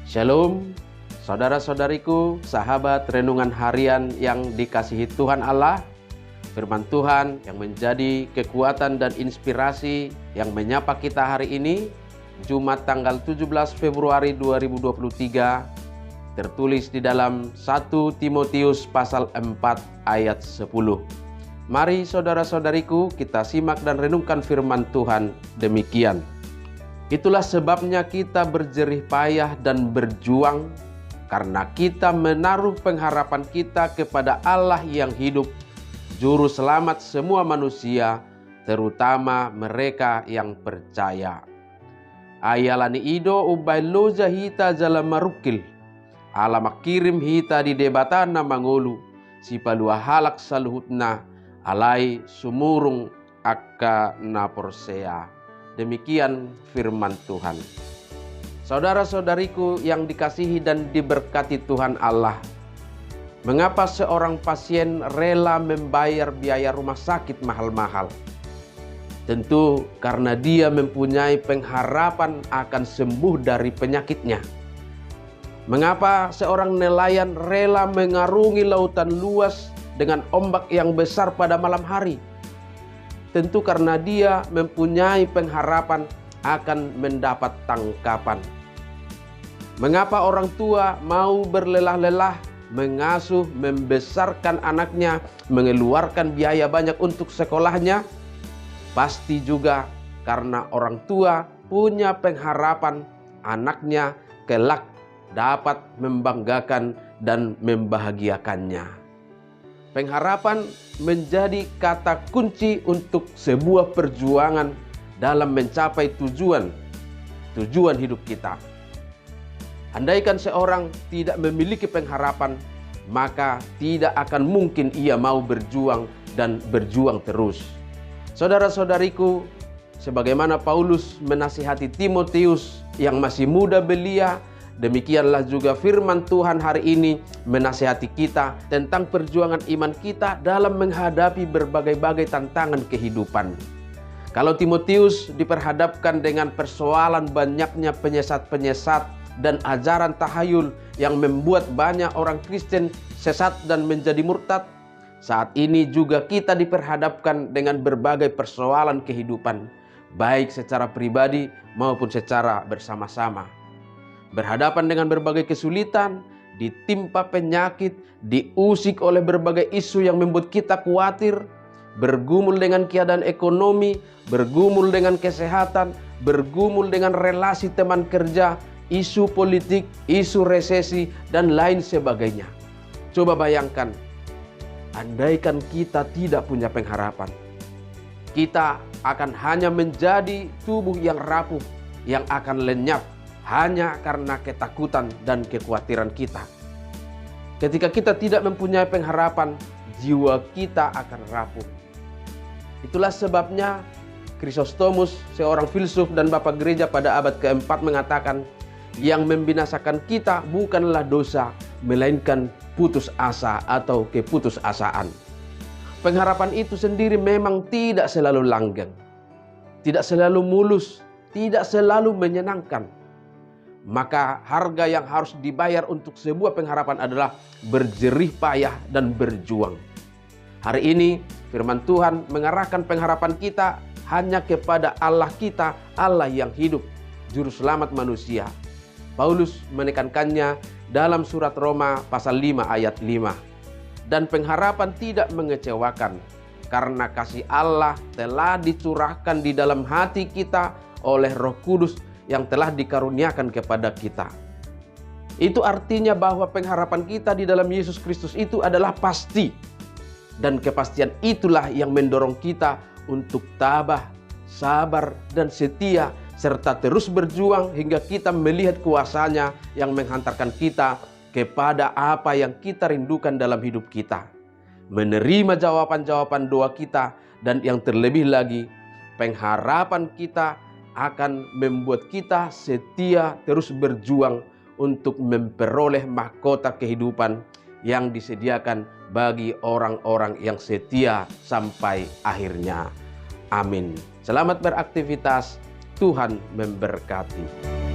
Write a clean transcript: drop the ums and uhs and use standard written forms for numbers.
Shalom, saudara-saudariku, sahabat renungan harian yang dikasihi Tuhan Allah. Firman Tuhan yang menjadi kekuatan dan inspirasi yang menyapa kita hari ini, Jumat tanggal 17 Februari 2023, tertulis di dalam 1 Timotius pasal 4 ayat 10. Mari saudara-saudariku, kita simak dan renungkan firman Tuhan demikian. Itulah sebabnya kita berjerih payah dan berjuang, karena kita menaruh pengharapan kita kepada Allah yang hidup, Juru Selamat semua manusia, terutama mereka yang percaya. Ayalani ido ubay loja hita jalan marukil, alamak kirim hita di debatana mangolu, si palua halak saluhutna, alai sumurung akka naporsea. Demikian firman Tuhan. Saudara-saudariku yang dikasihi dan diberkati Tuhan Allah, mengapa seorang pasien rela membayar biaya rumah sakit mahal-mahal? Tentu karena dia mempunyai pengharapan akan sembuh dari penyakitnya. Mengapa seorang nelayan rela mengarungi lautan luas dengan ombak yang besar pada malam hari? Tentu karena dia mempunyai pengharapan akan mendapat tangkapan. Mengapa orang tua mau berlelah-lelah mengasuh, membesarkan anaknya, mengeluarkan biaya banyak untuk sekolahnya? Pasti juga karena orang tua punya pengharapan anaknya kelak dapat membanggakan dan membahagiakannya. Pengharapan menjadi kata kunci untuk sebuah perjuangan dalam mencapai tujuan hidup kita. Andaikan seorang tidak memiliki pengharapan, maka tidak akan mungkin ia mau berjuang dan berjuang terus. Saudara-saudariku, sebagaimana Paulus menasihati Timotius yang masih muda belia, demikianlah juga firman Tuhan hari ini menasihati kita tentang perjuangan iman kita dalam menghadapi berbagai-bagai tantangan kehidupan. Kalau Timotius diperhadapkan dengan persoalan banyaknya penyesat-penyesat dan ajaran tahayul yang membuat banyak orang Kristen sesat dan menjadi murtad, saat ini juga kita diperhadapkan dengan berbagai persoalan kehidupan, baik secara pribadi maupun secara bersama-sama. Berhadapan dengan berbagai kesulitan, ditimpa penyakit, diusik oleh berbagai isu yang membuat kita khawatir, bergumul dengan keadaan ekonomi, bergumul dengan kesehatan, bergumul dengan relasi teman kerja, isu politik, isu resesi, dan lain sebagainya. Coba bayangkan, andaikan kita tidak punya pengharapan, kita akan hanya menjadi tubuh yang rapuh, yang akan lenyap, hanya karena ketakutan dan kekhawatiran kita. Ketika kita tidak mempunyai pengharapan, jiwa kita akan rapuh. Itulah sebabnya Chrysostomus, seorang filsuf dan bapak gereja pada abad keempat, mengatakan, yang membinasakan kita bukanlah dosa, melainkan putus asa atau keputusasaan. Pengharapan itu sendiri memang tidak selalu langgeng, tidak selalu mulus, tidak selalu menyenangkan. Maka harga yang harus dibayar untuk sebuah pengharapan adalah berjerih payah dan berjuang. Hari ini firman Tuhan mengarahkan pengharapan kita hanya kepada Allah kita, Allah yang hidup, Juru Selamat manusia. Paulus menekankannya dalam surat Roma pasal 5 ayat 5. Dan pengharapan tidak mengecewakan, karena kasih Allah telah dicurahkan di dalam hati kita oleh Roh Kudus yang telah dikaruniakan kepada kita. Itu artinya bahwa pengharapan kita di dalam Yesus Kristus itu adalah pasti. Dan kepastian itulah yang mendorong kita untuk tabah, sabar, dan setia, serta terus berjuang hingga kita melihat kuasa-Nya yang menghantarkan kita kepada apa yang kita rindukan dalam hidup kita. Menerima jawaban-jawaban doa kita, dan yang terlebih lagi, pengharapan kita akan membuat kita setia terus berjuang untuk memperoleh mahkota kehidupan yang disediakan bagi orang-orang yang setia sampai akhirnya. Amin. Selamat beraktivitas. Tuhan memberkati.